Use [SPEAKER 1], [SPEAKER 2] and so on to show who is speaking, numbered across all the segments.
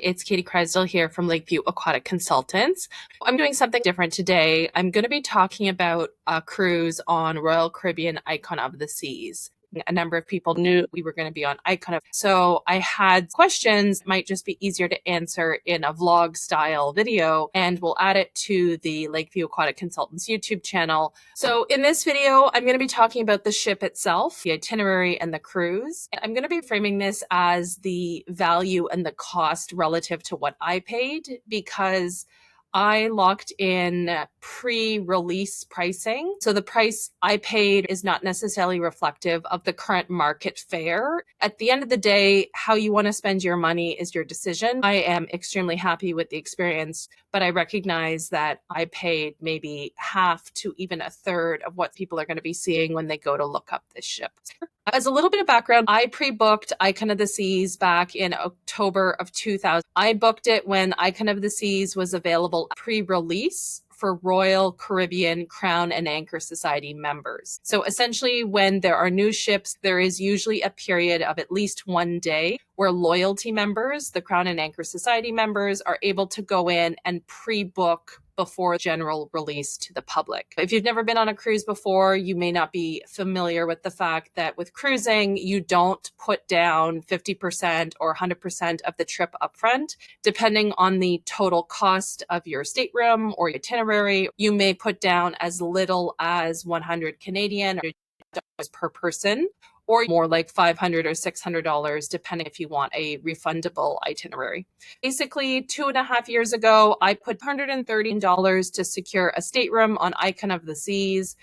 [SPEAKER 1] It's Katie Kreisel here from Lakeview Aquatic Consultants. I'm doing something different today. I'm going to be talking about a cruise on Royal Caribbean Icon of the Seas. A number of people knew we were going to be on Icon of, so I had questions. It might just be easier to answer in a vlog style video, and we'll add it to the Lakeview Aquatic Consultants YouTube channel. So in this video, I'm going to be talking about the ship itself, the itinerary, and the cruise. I'm going to be framing this as the value and the cost relative to what I paid, because I locked in pre-release pricing. So the price I paid is not necessarily reflective of the current market fare. At the end of the day, how you want to spend your money is your decision. I am extremely happy with the experience, but I recognize that I paid maybe half to even a third of what people are going to be seeing when they go to look up this ship. As a little bit of background, I pre-booked Icon of the Seas back in October of 2000. I booked it when Icon of the Seas was available pre-release for Royal Caribbean Crown and Anchor Society members. So essentially, when there are new ships, there is usually a period of at least one day where loyalty members, the Crown and Anchor Society members, are able to go in and pre-book before general release to the public. If you've never been on a cruise before, you may not be familiar with the fact that with cruising, you don't put down 50% or 100% of the trip upfront. Depending on the total cost of your stateroom or itinerary, you may put down as little as 100 Canadian dollars per person, or more like $500 or $600, depending if you want a refundable itinerary. Basically, 2.5 years ago, I put $130 to secure a stateroom on Icon of the Seas.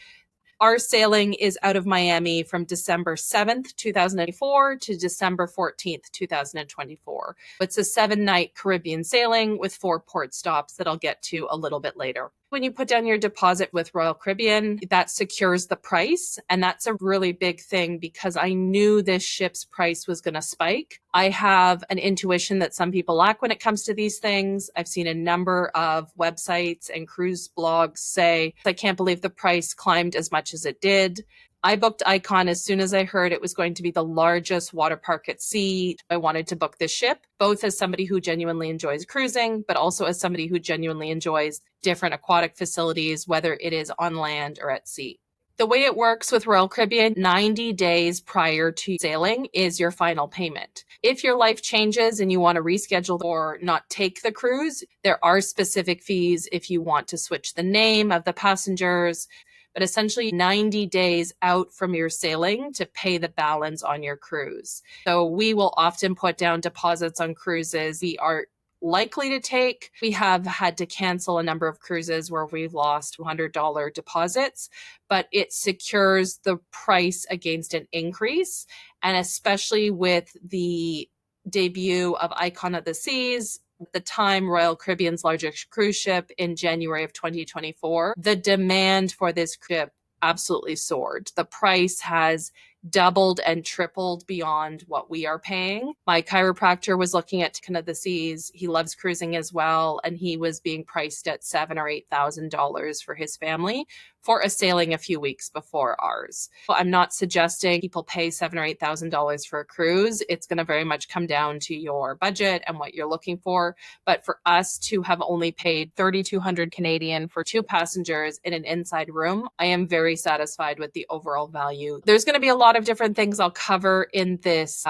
[SPEAKER 1] Our sailing is out of Miami from December 7th, 2024 to December 14th, 2024. It's a 7-night Caribbean sailing with 4 port stops that I'll get to a little bit later. When you put down your deposit with Royal Caribbean, that secures the price. And that's a really big thing because I knew this ship's price was going to spike. I have an intuition that some people lack when it comes to these things. I've seen a number of websites and cruise blogs say, I can't believe the price climbed as much as it did. I booked Icon as soon as I heard it was going to be the largest water park at sea. I wanted to book this ship, both as somebody who genuinely enjoys cruising, but also as somebody who genuinely enjoys different aquatic facilities, whether it is on land or at sea. The way it works with Royal Caribbean, 90 days prior to sailing is your final payment. If your life changes and you want to reschedule or not take the cruise, there are specific fees if you want to switch the name of the passengers, but essentially 90 days out from your sailing to pay the balance on your cruise. So we will often put down deposits on cruises we are likely to take. We have had to cancel a number of cruises where we've lost $100 deposits, but it secures the price against an increase. And especially with the debut of Icon of the Seas, at the time Royal Caribbean's largest cruise ship in January of 2024, the demand for this ship absolutely soared. The price has doubled and tripled beyond what we are paying. My chiropractor was looking at Icon of the Seas. He loves cruising as well, and he was being priced at $7,000 or $8,000 for his family for a sailing a few weeks before ours. Well, I'm not suggesting people pay $7,000 or $8,000 for a cruise. It's going to very much come down to your budget and what you're looking for. But for us to have only paid 3,200 Canadian for 2 passengers in an inside room, I am very satisfied with the overall value. There's going to be a lot of different things I'll cover in this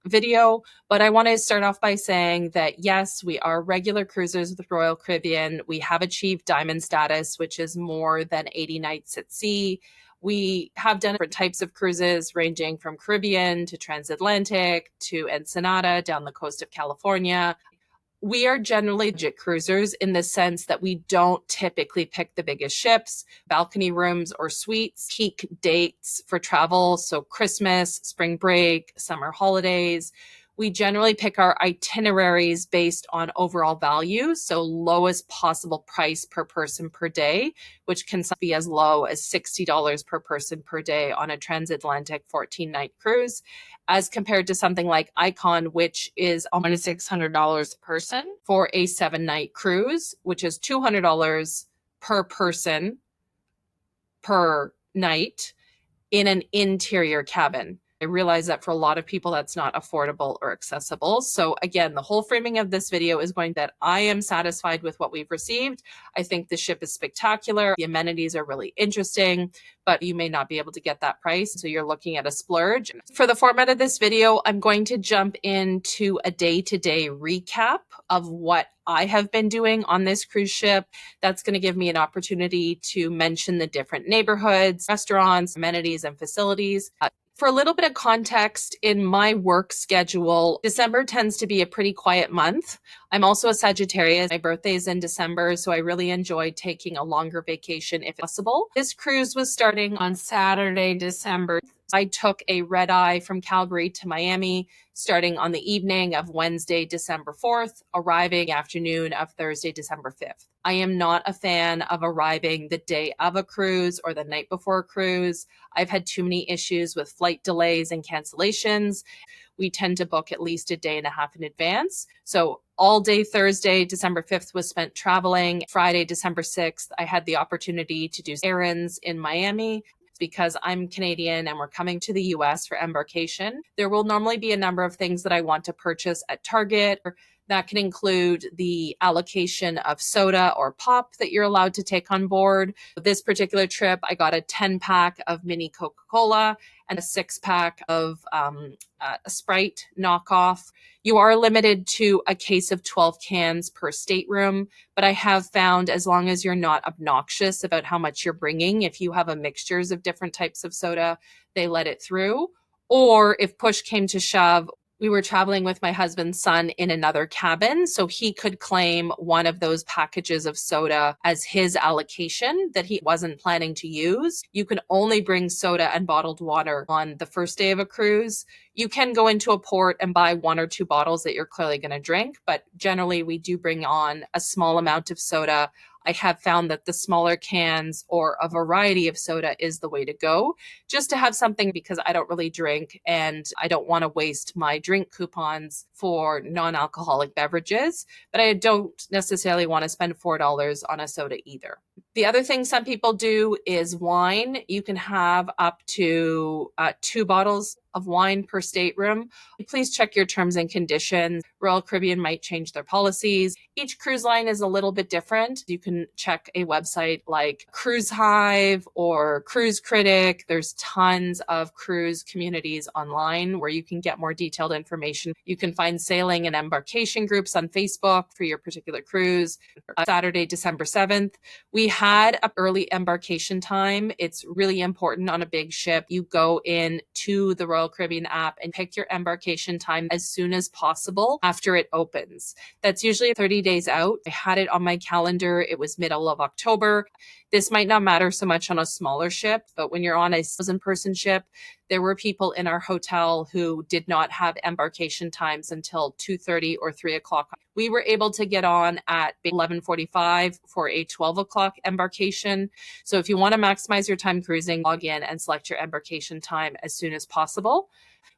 [SPEAKER 1] video, but I want to start off by saying that yes, we are regular cruisers with Royal Caribbean. We have achieved diamond status, which is more than 80 nights at sea. We have done different types of cruises ranging from Caribbean to transatlantic to Ensenada down the coast of California. We are generally budget cruisers in the sense that we don't typically pick the biggest ships, balcony rooms, or suites, peak dates for travel. So Christmas, spring break, summer holidays. We generally pick our itineraries based on overall value, so lowest possible price per person per day, which can be as low as $60 per person per day on a transatlantic 14-night cruise, as compared to something like Icon, which is almost $600 a person for a 7-night cruise, which is $200 per person per night in an interior cabin. I realize that for a lot of people, that's not affordable or accessible. So again, the whole framing of this video is going that I am satisfied with what we've received. I think the ship is spectacular. The amenities are really interesting, but you may not be able to get that price. So you're looking at a splurge. For the format of this video, I'm going to jump into a day-to-day recap of what I have been doing on this cruise ship. That's going to give me an opportunity to mention the different neighborhoods, restaurants, amenities, and facilities. For a little bit of context, in my work schedule, December tends to be a pretty quiet month. I'm also a Sagittarius. My birthday is in December, so I really enjoy taking a longer vacation if possible. This cruise was starting on Saturday, December. I took a red eye from Calgary to Miami, starting on the evening of Wednesday, December 4th, arriving afternoon of Thursday, December 5th. I am not a fan of arriving the day of a cruise or the night before a cruise. I've had too many issues with flight delays and cancellations. We tend to book at least a day and a half in advance. So all day Thursday, December 5th was spent traveling. Friday, December 6th, I had the opportunity to do errands in Miami. Because I'm Canadian and we're coming to the US for Embarkation, there will normally be a number of things that I want to purchase at Target. That can include the allocation of soda or pop that you're allowed to take on board. This particular trip, I got a 10-pack of mini Coca-Cola and a 6-pack of a Sprite knockoff. You are limited to a case of 12 cans per stateroom, but I have found as long as you're not obnoxious about how much you're bringing, if you have a mixtures of different types of soda, they let it through. Or if push came to shove, we were traveling with my husband's son in another cabin, so he could claim one of those packages of soda as his allocation that he wasn't planning to use. You can only bring soda and bottled water on the first day of a cruise. You can go into a port and buy 1 or 2 bottles that you're clearly going to drink, but generally we do bring on a small amount of soda. I have found that the smaller cans or a variety of soda is the way to go, just to have something, because I don't really drink and I don't want to waste my drink coupons for non-alcoholic beverages, but I don't necessarily want to spend $4 on a soda either. The other thing some people do is wine. You can have up to 2 bottles of wine per stateroom. Please check your terms and conditions. Royal Caribbean might change their policies. Each cruise line is a little bit different. You can check a website like Cruise Hive or Cruise Critic. There's tons of cruise communities online where you can get more detailed information. You can find sailing and embarkation groups on Facebook for your particular cruise. Saturday, December 7th, we had an early embarkation time. It's really important on a big ship. You go in to the Royal Caribbean app and pick your embarkation time as soon as possible after it opens. That's usually 30 days out. I had it on my calendar. It was middle of October. This might not matter so much on a smaller ship, but when you're on a 1,000-person ship, there were people in our hotel who did not have embarkation times until 2:30 or 3 o'clock. We were able to get on at 11:45 for a 12 o'clock embarkation. So if you want to maximize your time cruising, log in and select your embarkation time as soon as possible.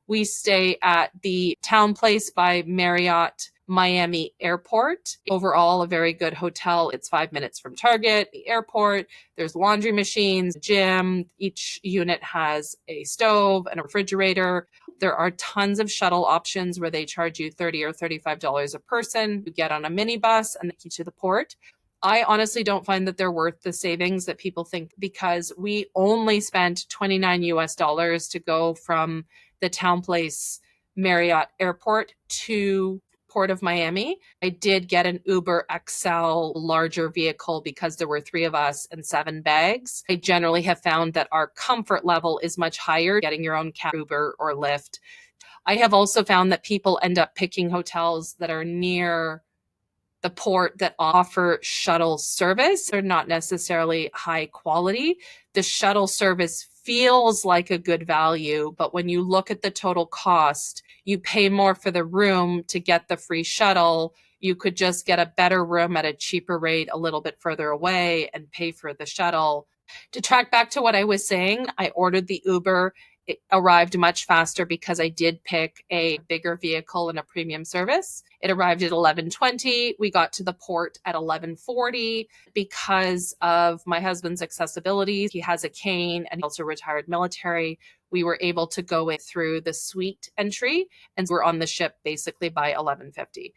[SPEAKER 1] We stay at the Town Place by Marriott Miami Airport. Overall, a very good hotel. It's 5 minutes from Target, the airport. There's laundry machines, gym. Each unit has a stove and a refrigerator. There are tons of shuttle options where they charge you $30 or $35 a person. You get on a minibus and they take you to the port. I honestly don't find that they're worth the savings that people think, because we only spent $29 US to go from the Town Place Marriott Airport to Port of Miami. I did get an Uber XL larger vehicle because there were 3 of us and 7 bags. I generally have found that our comfort level is much higher getting your own cab, Uber, or Lyft. I have also found that people end up picking hotels that are near the port that offer shuttle service. They're not necessarily high quality. The shuttle service feels like a good value, but when you look at the total cost, you pay more for the room to get the free shuttle. You could just get a better room at a cheaper rate a little bit further away and pay for the shuttle. To track back to what I was saying, I ordered the Uber. It arrived much faster because I did pick a bigger vehicle and a premium service. It arrived at 11:20. We got to the port at 11:40 because of my husband's accessibility. He has a cane and also retired military. we were able to go in through the suite entry, and we're on the ship basically by 11:50.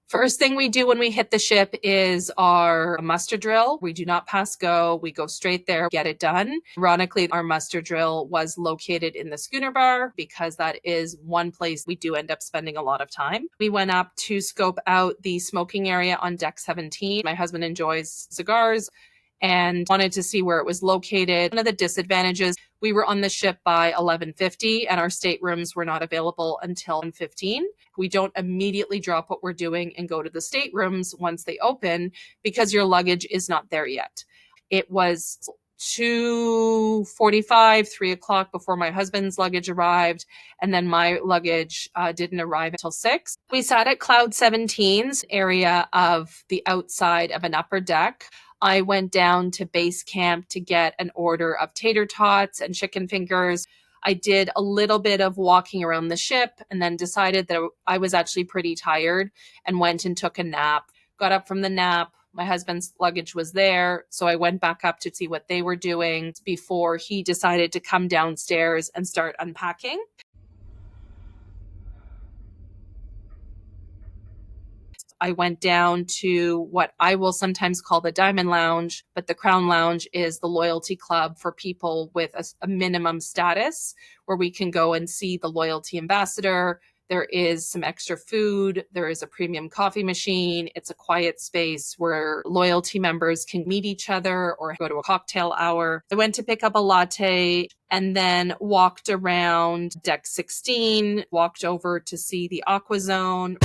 [SPEAKER 1] First thing we do when we hit the ship is our muster drill. We do not pass go. We go straight there, get it done. Ironically, our muster drill was located in the schooner bar because that is one place we do end up spending a lot of time. We went up to scope out the smoking area on deck 17. My husband enjoys cigars and wanted to see where it was located. One of the disadvantages, we were on the ship by 11:50 and our staterooms were not available until 1:15. We don't immediately drop what we're doing and go to the staterooms once they open because your luggage is not there yet. It was 2:45, 3 o'clock before my husband's luggage arrived, and then my luggage didn't arrive until 6. We sat at Cloud 17's area of the outside of an upper deck. I went down to base camp to get an order of tater tots and chicken fingers. I did a little bit of walking around the ship and then decided that I was actually pretty tired and went and took a nap. Got up from the nap. My husband's luggage was there, so I went back up to see what they were doing before he decided to come downstairs and start unpacking. I went down to what I will sometimes call the Diamond Lounge, but the Crown Lounge is the loyalty club for people with a minimum status where we can go and see the loyalty ambassador. There is some extra food. There is a premium coffee machine. It's a quiet space where loyalty members can meet each other or go to a cocktail hour. I went to pick up a latte and then walked around deck 16, walked over to see the Aqua Zone.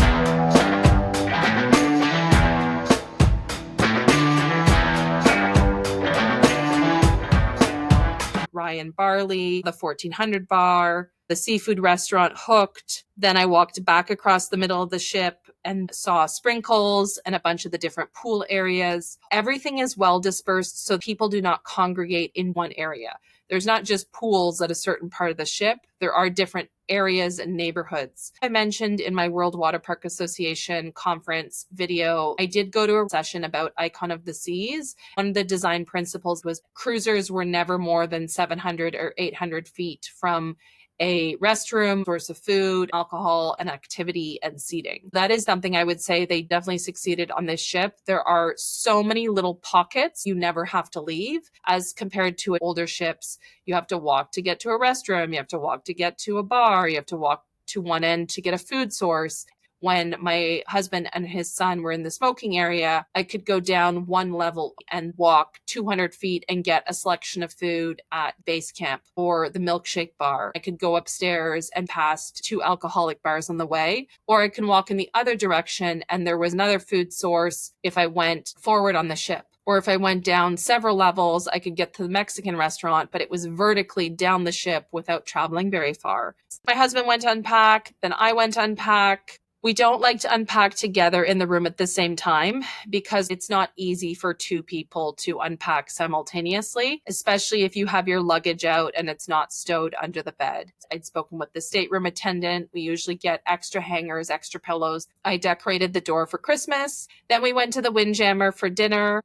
[SPEAKER 1] Ryan Barley, the 1400 bar, the seafood restaurant Hooked. Then I walked back across the middle of the ship and saw sprinkles and a bunch of the different pool areas. Everything is well dispersed so people do not congregate in one area. There's not just pools at a certain part of the ship. There are different areas and neighborhoods. I mentioned in my World Water Park Association conference video, I did go to a session about Icon of the Seas. One of the design principles was cruisers were never more than 700 or 800 feet from a restroom, source of food, alcohol, and activity and seating. That is something I would say they definitely succeeded on this ship. There are so many little pockets you never have to leave as compared to older ships. You have to walk to get to a restroom. You have to walk to get to a bar. You have to walk to one end to get a food source. When my husband and his son were in the smoking area, I could go down one level and walk 200 feet and get a selection of food at base camp or the milkshake bar. I could go upstairs and past 2 alcoholic bars on the way, or I can walk in the other direction and there was another food source if I went forward on the ship. Or if I went down several levels, I could get to the Mexican restaurant, but it was vertically down the ship without traveling very far. My husband went to unpack, then I went to unpack. We don't like to unpack together in the room at the same time because it's not easy for 2 people to unpack simultaneously, especially if you have your luggage out and it's not stowed under the bed. I'd spoken with the stateroom attendant. We usually get extra hangers, extra pillows. I decorated the door for Christmas. Then we went to the Windjammer for dinner.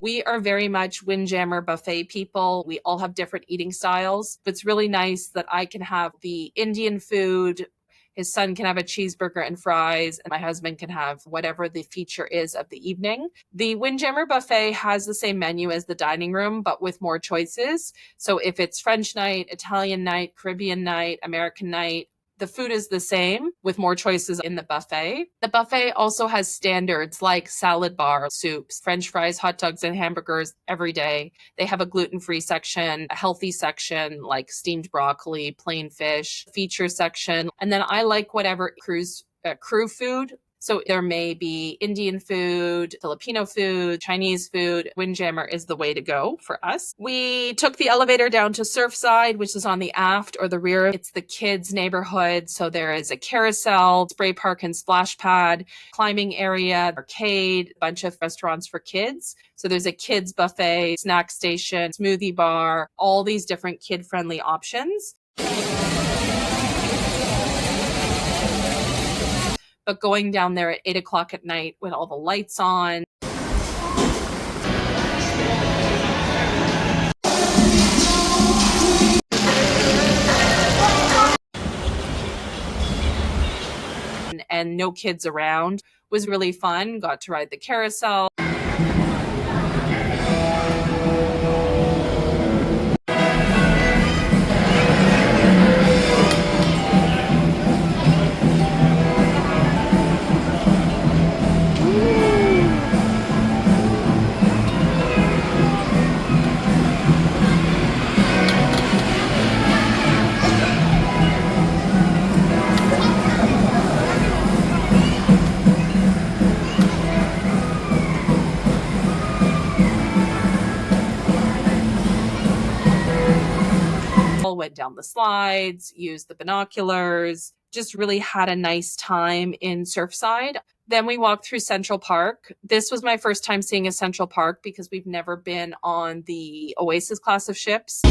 [SPEAKER 1] We are very much Windjammer buffet people. We all have different eating styles. It's really nice that I can have the Indian food. His son can have a cheeseburger and fries, and my husband can have whatever the feature is of the evening. The Windjammer buffet has the same menu as the dining room, but with more choices. So if it's French night, Italian night, Caribbean night, American night, the food is the same with more choices in the buffet. The buffet also has standards like salad bar, soups, French fries, hot dogs, and hamburgers every day. They have a gluten-free section, a healthy section like steamed broccoli, plain fish, feature section. And then I like whatever crew food. So there may be Indian food, Filipino food, Chinese food. Windjammer is the way to go for us. We took the elevator down to Surfside, which is on the aft or the rear. It's the kids' neighborhood. So there is a carousel, spray park and splash pad, climbing area, arcade, a bunch of restaurants for kids. So there's a kids buffet, snack station, smoothie bar, all these different kid-friendly options. But going down there at 8 o'clock at night with all the lights on, and no kids around. It was really fun. Got to ride the carousel. Went down the slides, used the binoculars, just really had a nice time in Surfside. Then we walked through Central Park. This was my first time seeing a Central Park because we've never been on the Oasis class of ships.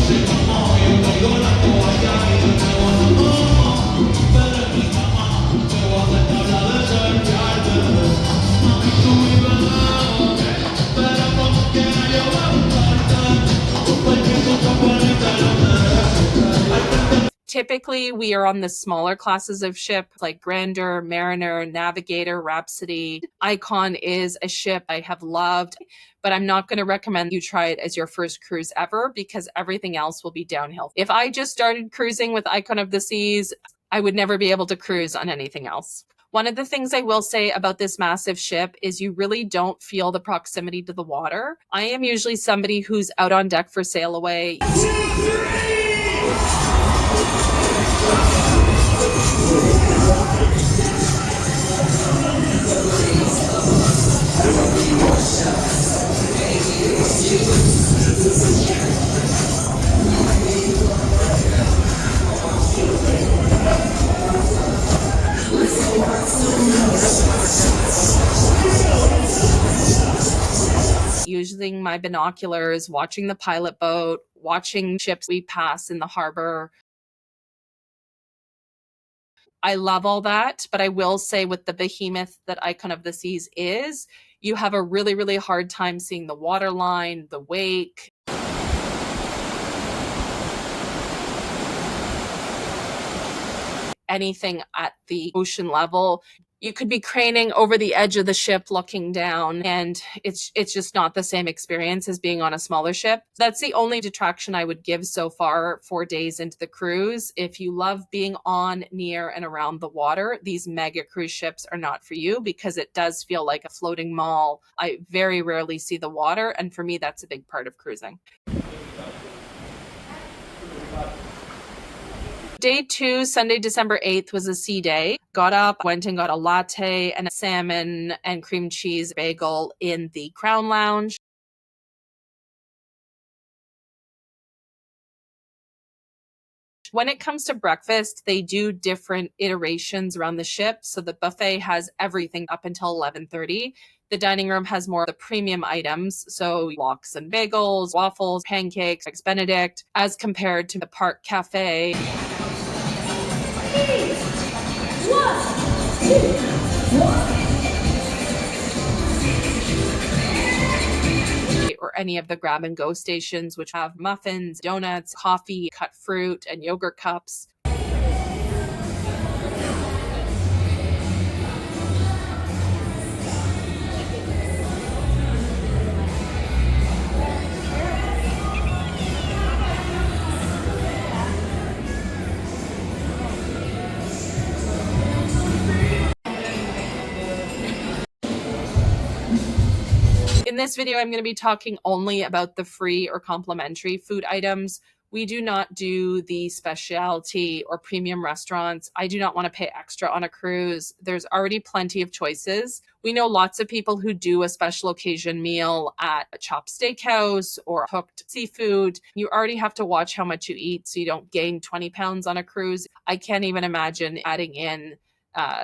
[SPEAKER 1] Typically, we are on the smaller classes of ship like Grandeur, Mariner, Navigator, Rhapsody. Icon is a ship I have loved, but I'm not going to recommend you try it as your first cruise ever because everything else will be downhill. If I just started cruising with Icon of the Seas, I would never be able to cruise on anything else. One of the things I will say about this massive ship is you really don't feel the proximity to the water. I am usually somebody who's out on deck for sail away. Using my binoculars, watching the pilot boat, watching ships we pass in the harbor. I love all that, but I will say with the behemoth that Icon of the Seas is, you have a really, really hard time seeing the water line, the wake. Anything at the ocean level. You could be craning over the edge of the ship looking down, and it's just not the same experience as being on a smaller ship. That's the only detraction I would give so far 4 days into the cruise. If you love being on, near, and around the water, these mega cruise ships are not for you because it does feel like a floating mall. I very rarely see the water, and for me, that's a big part of cruising. Day 2, Sunday, December 8th, was a sea day. Got up, went and got a latte and a salmon and cream cheese bagel in the Crown Lounge. When it comes to breakfast, they do different iterations around the ship. So the buffet has everything up until 11:30. The dining room has more of the premium items, so lox and bagels, waffles, pancakes, eggs Benedict, as compared to the Park Cafe. Or any of the grab and go stations, which have muffins, donuts, coffee, cut fruit, and yogurt cups. In this video, I'm going to be talking only about the free or complimentary food items. We do not do the specialty or premium restaurants. I do not want to pay extra on a cruise. There's already plenty of choices. We know lots of people who do a special occasion meal at a Chopped Steakhouse or Hooked Seafood. You already have to watch how much you eat so you don't gain 20 pounds on a cruise. I can't even imagine adding in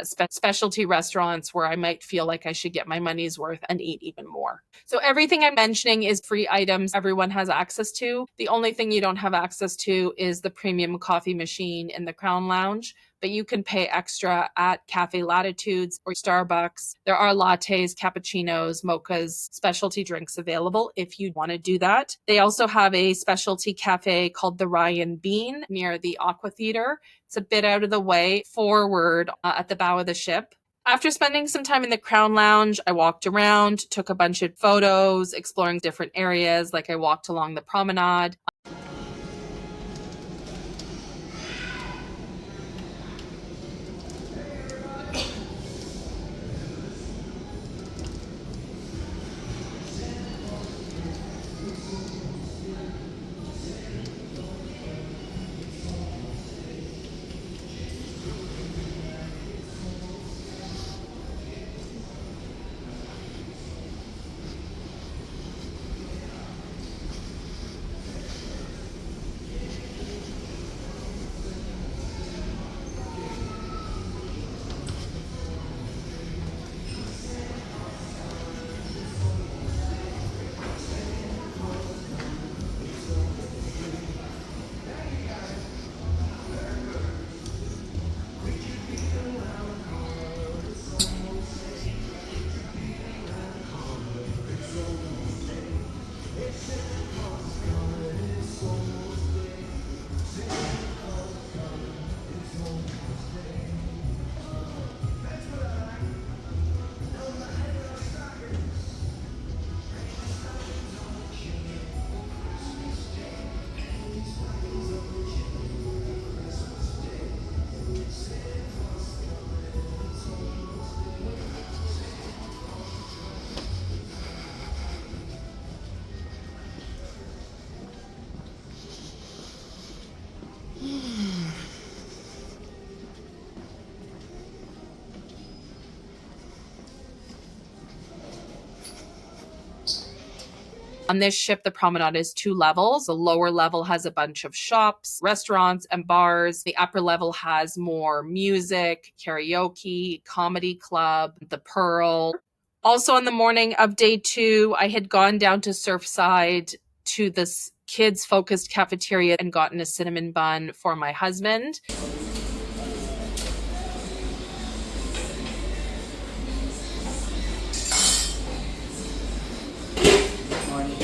[SPEAKER 1] specialty restaurants where I might feel like I should get my money's worth and eat even more. So everything I'm mentioning is free items everyone has access to. The only thing you don't have access to is the premium coffee machine in the Crown Lounge, but you can pay extra at Cafe Latitudes or Starbucks. There are lattes, cappuccinos, mochas, specialty drinks available if you want to do that. They also have a specialty cafe called the Ryan Bean near the Aqua Theater. It's a bit out of the way, forward at the bow of the ship. After spending some time in the Crown Lounge, I walked around, took a bunch of photos, exploring different areas, like I walked along the promenade. On this ship, the promenade is 2 levels. The lower level has a bunch of shops, restaurants, and bars. The upper level has more music, karaoke, comedy club, the Pearl. Also, on the morning of day 2, I had gone down to Surfside to this kids-focused cafeteria and gotten a cinnamon bun for my husband.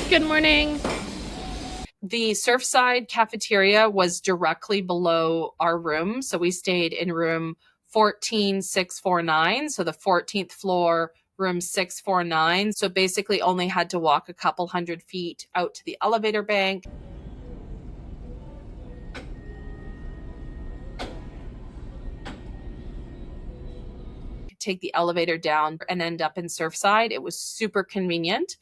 [SPEAKER 1] Good morning. The Surfside cafeteria was directly below our room. So we stayed in room 14649. So the 14th floor, room 649. So basically only had to walk a couple hundred feet out to the elevator bank. Take the elevator down and end up in Surfside. It was super convenient.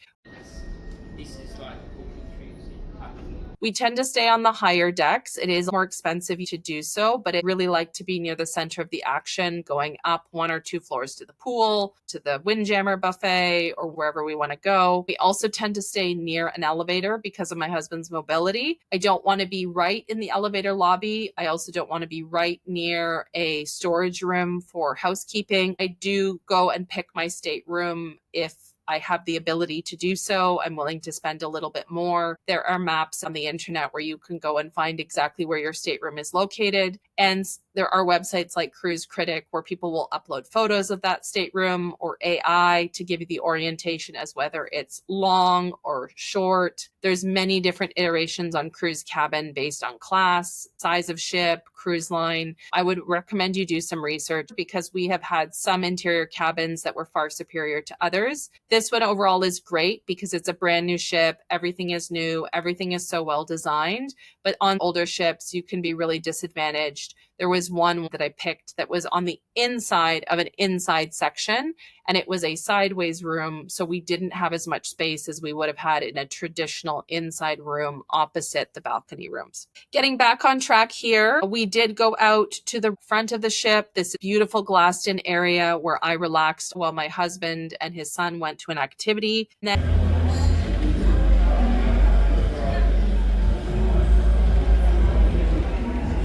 [SPEAKER 1] We tend to stay on the higher decks. It is more expensive to do so, but I really like to be near the center of the action, going up 1 or 2 floors to the pool, to the Windjammer buffet, or wherever we want to go. We also tend to stay near an elevator because of my husband's mobility. I don't want to be right in the elevator lobby. I also don't want to be right near a storage room for housekeeping. I do go and pick my stateroom if I have the ability to do so. I'm willing to spend a little bit more. There are maps on the internet where you can go and find exactly where your stateroom is located. And there are websites like Cruise Critic where people will upload photos of that stateroom, or AI to give you the orientation as whether it's long or short. There's many different iterations on cruise cabin based on class, size of ship, cruise line. I would recommend you do some research because we have had some interior cabins that were far superior to others. This one overall is great because it's a brand new ship. Everything is new. Everything is so well designed. But on older ships, you can be really disadvantaged. There was one that I picked that was on the inside of an inside section, and it was a sideways room. So we didn't have as much space as we would have had in a traditional inside room opposite the balcony rooms. Getting back on track here, we did go out to the front of the ship, this beautiful glassed-in area where I relaxed while my husband and his son went to an activity.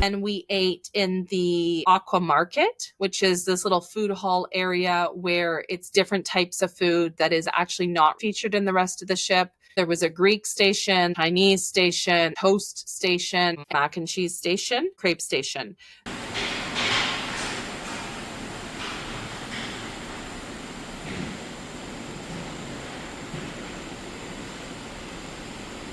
[SPEAKER 1] And we ate in the Aqua Market, which is this little food hall area where it's different types of food that is actually not featured in the rest of the ship. There was a Greek station, Chinese station, toast station, mac and cheese station, crepe station.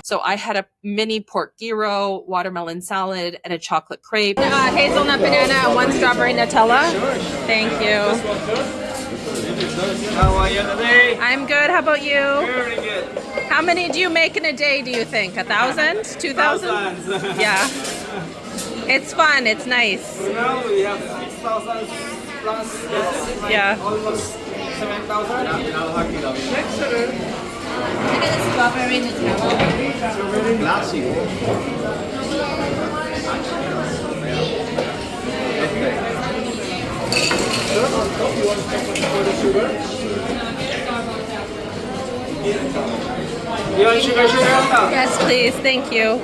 [SPEAKER 1] So I had a mini pork gyro, watermelon salad, and a chocolate crepe.
[SPEAKER 2] Hazelnut banana and 1 strawberry Nutella. Sure. Thank you. How are you today?
[SPEAKER 1] I'm good. How about you?
[SPEAKER 2] Very good.
[SPEAKER 1] How many do you make in a day, do you think? 1,000? 2,000?
[SPEAKER 2] Thousands.
[SPEAKER 1] Yeah. It's fun. It's nice.
[SPEAKER 2] Now we have 6,000 plus. Yes.
[SPEAKER 1] Yeah.
[SPEAKER 2] Almost 7,000. Next order.
[SPEAKER 3] Look at the strawberry Nutella.
[SPEAKER 2] Strawberry classic. Sir, on top you want chocolate for the sugar? You want sugar on top?
[SPEAKER 1] Yes, please. Thank you.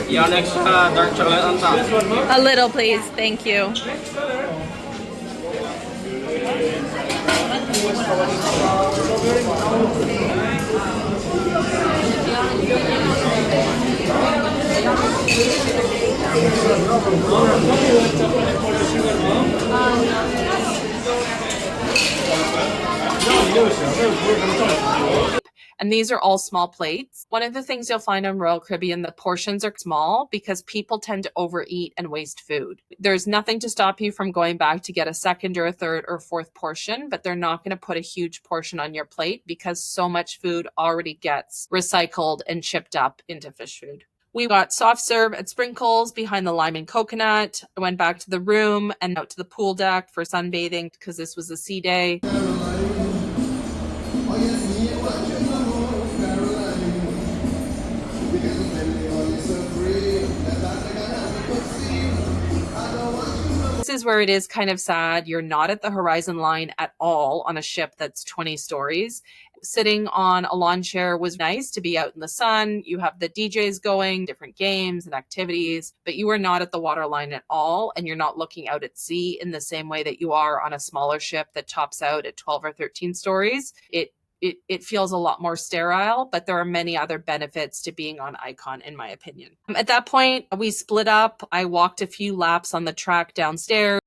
[SPEAKER 2] You want extra dark chocolate on top?
[SPEAKER 1] A little, please. Thank you. And these are all small plates. One of the things you'll find on Royal Caribbean, the portions are small because people tend to overeat and waste food. There's nothing to stop you from going back to get a second or a third or fourth portion, but they're not going to put a huge portion on your plate because so much food already gets recycled and chipped up into fish food. We got soft serve at Sprinkles behind the lime and coconut. I went back to the room and out to the pool deck for sunbathing because this was a sea day. This is where it is kind of sad. You're not at the horizon line at all on a ship that's 20 stories. Sitting on a lawn chair was nice to be out in the sun. You have the DJs going, different games and activities, but you are not at the waterline at all. And you're not looking out at sea in the same way that you are on a smaller ship that tops out at 12 or 13 stories. It feels a lot more sterile, but there are many other benefits to being on Icon, in my opinion. At that point, we split up. I walked a few laps on the track downstairs.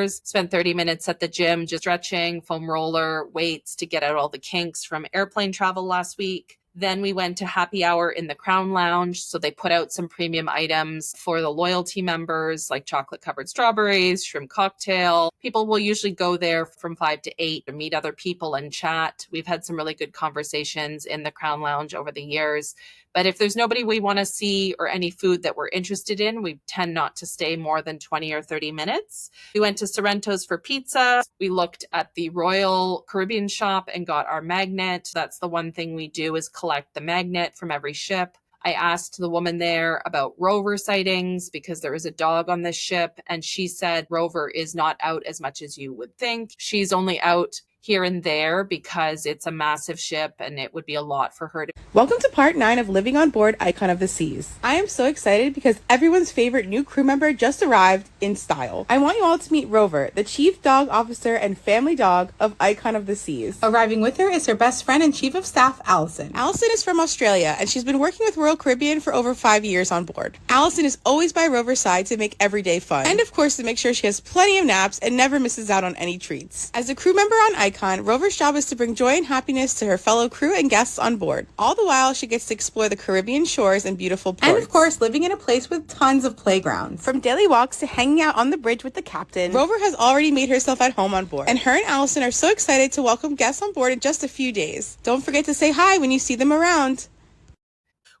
[SPEAKER 1] Spent 30 minutes at the gym, just stretching, foam roller, weights to get out all the kinks from airplane travel last week. Then we went to happy hour in the Crown Lounge. So they put out some premium items for the loyalty members, like chocolate covered strawberries, shrimp cocktail. People will usually go there from 5 to 8 to meet other people and chat. We've had some really good conversations in the Crown Lounge over the years. But if there's nobody we want to see or any food that we're interested in, we tend not to stay more than 20 or 30 minutes. We went to Sorrento's for pizza. We looked at the Royal Caribbean shop and got our magnet. That's the one thing we do is collect the magnet from every ship. I asked the woman there about rover sightings because there is a dog on this ship, and she said rover is not out as much as you would think. She's only out here and there because it's a massive ship and it would be a lot for her to.
[SPEAKER 4] Welcome to part 9 of Living on Board Icon of the Seas. I am so excited because everyone's favorite new crew member just arrived in style. I want you all to meet Rover, the chief dog officer and family dog of Icon of the Seas.
[SPEAKER 5] Arriving with her is her best friend and chief of staff, Allison.
[SPEAKER 4] Allison is from Australia and she's been working with Royal Caribbean for over 5 years on board. Allison is always by Rover's side to make every day fun, and of course to make sure she has plenty of naps and never misses out on any treats. As a crew member on Icon, Rover's job is to bring joy and happiness to her fellow crew and guests on board. All the while, she gets to explore the Caribbean shores and beautiful ports.
[SPEAKER 5] And of course, living in a place with tons of playgrounds.
[SPEAKER 4] From daily walks to hanging out on the bridge with the captain, Rover has already made herself at home on board. And her and Allison are so excited to welcome guests on board in just a few days. Don't forget to say hi when you see them around.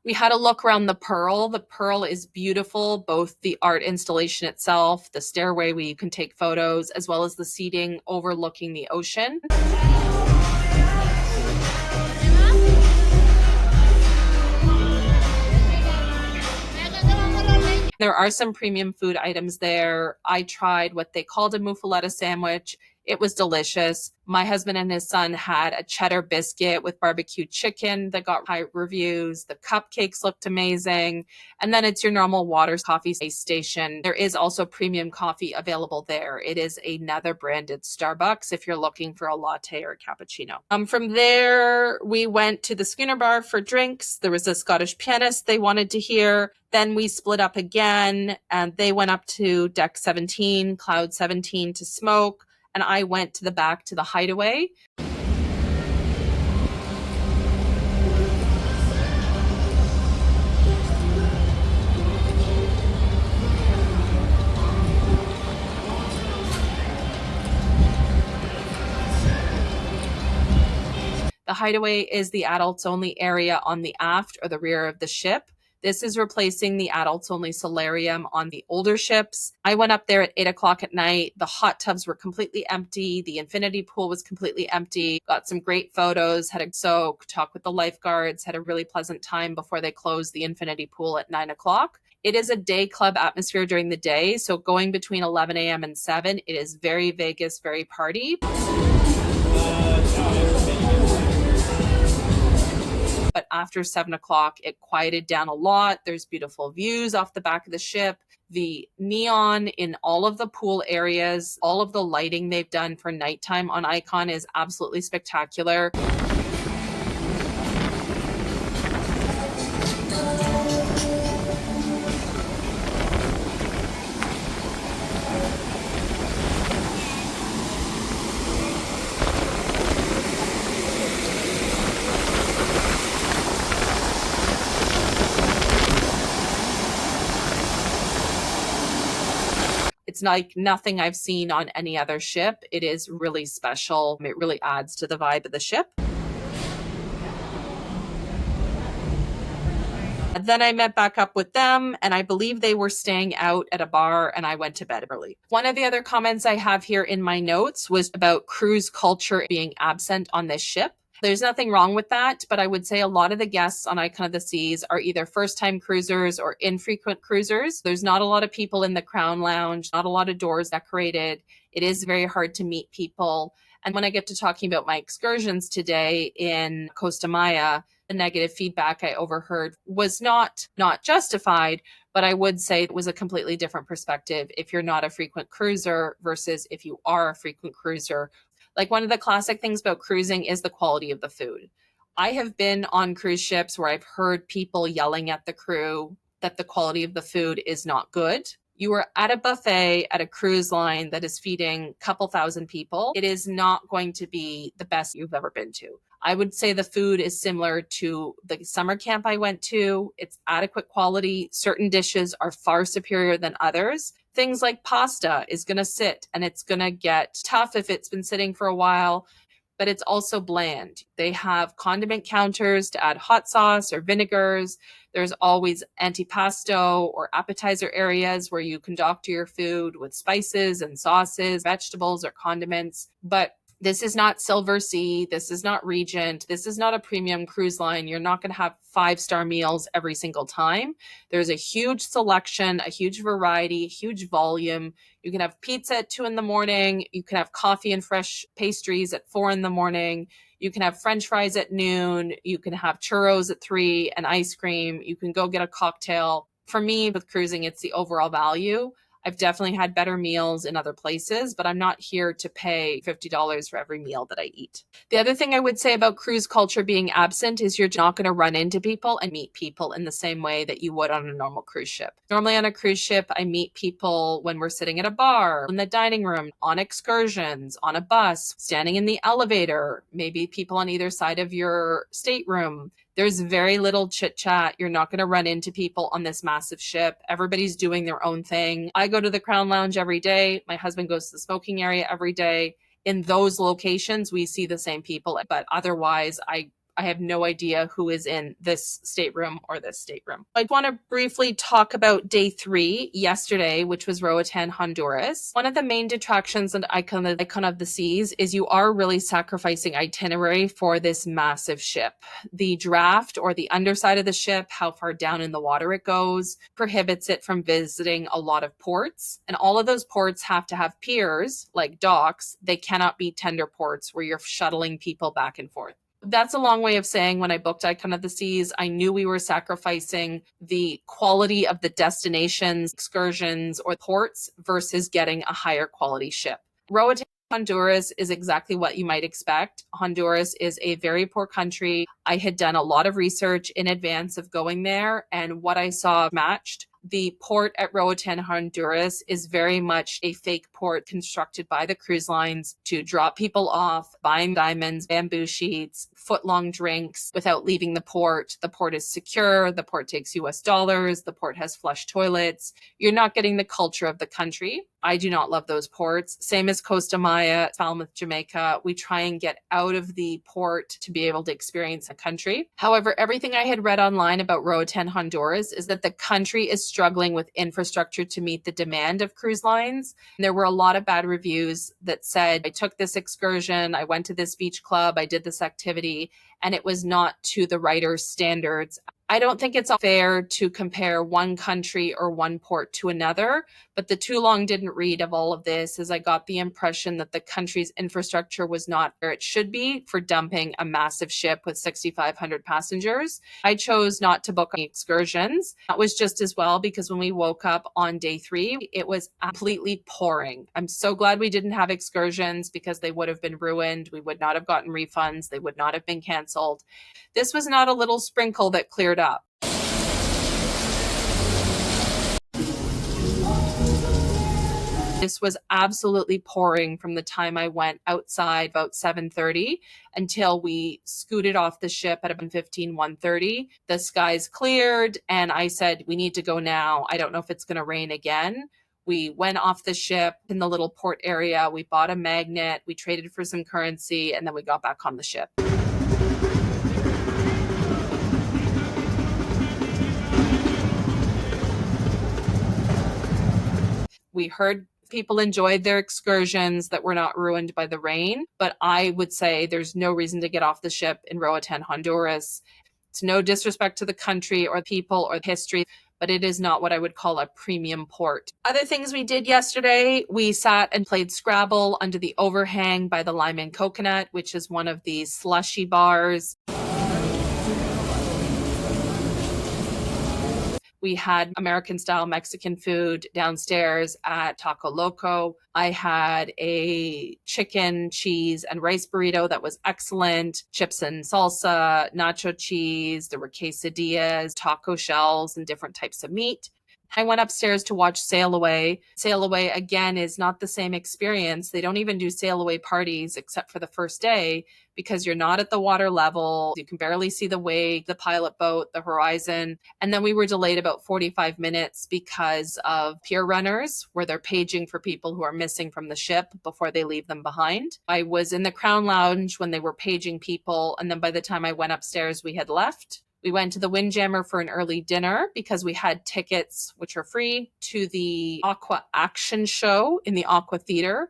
[SPEAKER 1] We had a look around the Pearl. The Pearl is beautiful, both the art installation itself, the stairway where you can take photos, as well as the seating overlooking the ocean. There are some premium food items there. I tried what they called a muffaletta sandwich. It was delicious. My husband and his son had a cheddar biscuit with barbecue chicken that got high reviews. The cupcakes looked amazing. And then it's your normal Waters coffee station. There is also premium coffee available there. It is another branded Starbucks if you're looking for a latte or a cappuccino. From there, we went to the Schooner Bar for drinks. There was a Scottish pianist they wanted to hear. Then we split up again and they went up to deck 17, cloud 17 to smoke. And I went to the back to the hideaway. The hideaway is the adults only area on the aft or the rear of the ship. This is replacing the adults only solarium on the older ships. I went up there at 8 o'clock at night. The hot tubs were completely empty. The infinity pool was completely empty. Got some great photos, had a soak, talked with the lifeguards, had a really pleasant time before they closed the infinity pool at 9 o'clock. It is a day club atmosphere during the day. So going between 11 a.m. and 7, it is very Vegas, very party. But after 7 o'clock, it quieted down a lot. There's beautiful views off the back of the ship. The neon in all of the pool areas, all of the lighting they've done for nighttime on Icon is absolutely spectacular. It's like nothing I've seen on any other ship. It is really special. It really adds to the vibe of the ship. Then I met back up with them, and I believe they were staying out at a bar, and I went to bed early. One of the other comments I have here in my notes was about cruise culture being absent on this ship. There's nothing wrong with that, but I would say a lot of the guests on Icon of the Seas are either first-time cruisers or infrequent cruisers. There's not a lot of people in the Crown Lounge, not a lot of doors decorated. It is very hard to meet people. And when I get to talking about my excursions today in Costa Maya, the negative feedback I overheard was not justified, but I would say it was a completely different perspective if you're not a frequent cruiser versus if you are a frequent cruiser. Like one of the classic things about cruising is the quality of the food. I have been on cruise ships where I've heard people yelling at the crew that the quality of the food is not good. You are at a buffet at a cruise line that is feeding a couple thousand people. It is not going to be the best you've ever been to. I would say the food is similar to the summer camp I went to. It's adequate quality. Certain dishes are far superior than others. Things like pasta is going to sit and it's going to get tough if it's been sitting for a while, but it's also bland. They have condiment counters to add hot sauce or vinegars. There's always antipasto or appetizer areas where you can doctor your food with spices and sauces, vegetables or condiments. But this is not Silver Sea. This is not Regent. This is not a premium cruise line. You're not going to have 5-star meals every single time. There's a huge selection, a huge variety, huge volume. You can have pizza at 2 a.m. You can have coffee and fresh pastries at 4 a.m. You can have French fries at noon. You can have churros at 3 and ice cream. You can go get a cocktail. For me, with cruising, it's the overall value. I've definitely had better meals in other places, but I'm not here to pay $50 for every meal that I eat. The other thing I would say about cruise culture being absent is you're not going to run into people and meet people in the same way that you would on a normal cruise ship. Normally on a cruise ship, I meet people when we're sitting at a bar, in the dining room, on excursions, on a bus, standing in the elevator, maybe people on either side of your stateroom. There's very little chit chat. You're not going to run into people on this massive ship. Everybody's doing their own thing. I go to the Crown Lounge every day. My husband goes to the smoking area every day. In those locations, we see the same people, but otherwise, I have no idea who is in this stateroom or this stateroom. I want to briefly talk about day 3 yesterday, which was Roatan, Honduras. One of the main detractions and icon of the seas is you are really sacrificing itinerary for this massive ship. The draft or the underside of the ship, how far down in the water it goes, prohibits it from visiting a lot of ports. And all of those ports have to have piers, like docks. They cannot be tender ports where you're shuttling people back and forth. That's a long way of saying when I booked Icon of the Seas, I knew we were sacrificing the quality of the destinations, excursions, or ports versus getting a higher quality ship. Roatan, Honduras is exactly what you might expect. Honduras is a very poor country. I had done a lot of research in advance of going there, and what I saw matched. The port at Roatan, Honduras is very much a fake port constructed by the cruise lines to drop people off, buying diamonds, bamboo sheets, foot-long drinks without leaving the port. The port is secure. The port takes US dollars. The port has flush toilets. You're not getting the culture of the country. I do not love those ports. Same as Costa Maya, Falmouth, Jamaica. We try and get out of the port to be able to experience a country. However, everything I had read online about Roatan, Honduras is that the country is struggling with infrastructure to meet the demand of cruise lines. And there were a lot of bad reviews that said, I took this excursion, I went to this beach club, I did this activity, and it was not to the writer's standards. I don't think it's fair to compare one country or one port to another, but the too long didn't read of all of this as I got the impression that the country's infrastructure was not where it should be for dumping a massive ship with 6,500 passengers. I chose not to book any excursions. That was just as well because when we woke up on day 3, it was completely pouring. I'm so glad we didn't have excursions because they would have been ruined. We would not have gotten refunds. They would not have been canceled. This was not a little sprinkle that cleared up. This was absolutely pouring from the time I went outside about 7:30 until we scooted off the ship at about 1:30. The skies cleared and I said, we need to go now. I don't know if it's going to rain again. We went off the ship in the little port area. We bought a magnet. We traded for some currency and then we got back on the ship. We heard people enjoyed their excursions that were not ruined by the rain, but I would say there's no reason to get off the ship in Roatan, Honduras. It's no disrespect to the country or people or history, but it is not what I would call a premium port. Other things we did yesterday, we sat and played Scrabble under the overhang by the Lime and Coconut, which is one of these slushy bars. We had American-style Mexican food downstairs at Taco Loco. I had a chicken, cheese, and rice burrito that was excellent. Chips and salsa, nacho cheese. There were quesadillas, taco shells, and different types of meat. I went upstairs to watch Sail Away. Sail Away, again, is not the same experience. They don't even do Sail Away parties except for the first day because you're not at the water level. You can barely see the wake, the pilot boat, the horizon. And then we were delayed about 45 minutes because of pier runners where they're paging for people who are missing from the ship before they leave them behind. I was in the Crown Lounge when they were paging people. And then by the time I went upstairs, we had left. We went to the Windjammer for an early dinner because we had tickets, which are free, to the Aqua Action show in the Aqua Theater.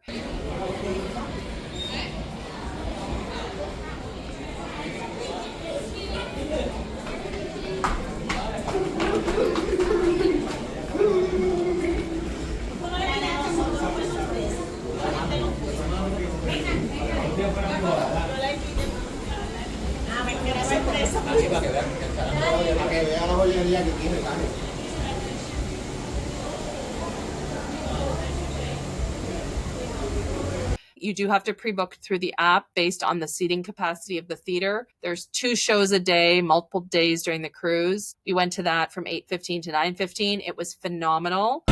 [SPEAKER 1] You do have to pre-book through the app based on the seating capacity of the theater. There's 2 shows a day, multiple days during the cruise. We went to that from 8:15 to 9:15. It was phenomenal.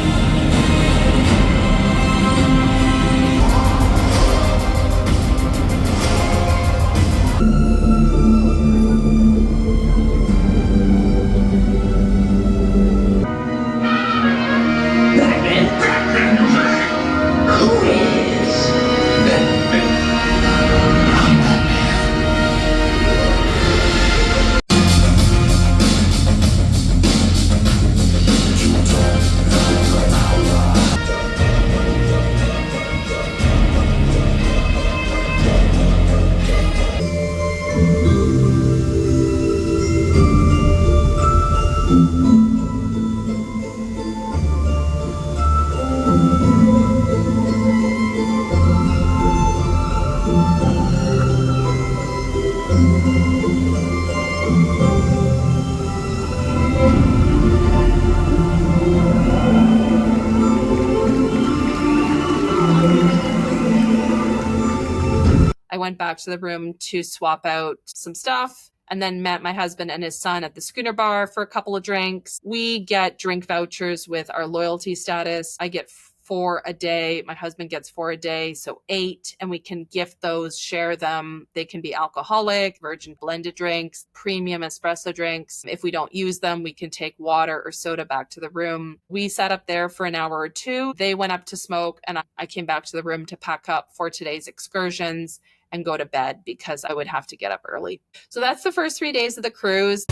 [SPEAKER 1] I went back to the room to swap out some stuff and then met my husband and his son at the Schooner Bar for a couple of drinks. We get drink vouchers with our loyalty status. I get 4 a day. My husband gets 4 a day, so 8. And we can gift those, share them. They can be alcoholic, virgin blended drinks, premium espresso drinks. If we don't use them, we can take water or soda back to the room. We sat up there for an hour or two. They went up to smoke, and I came back to the room to pack up for today's excursions and go to bed because I would have to get up early. So that's the first 3 days of the cruise.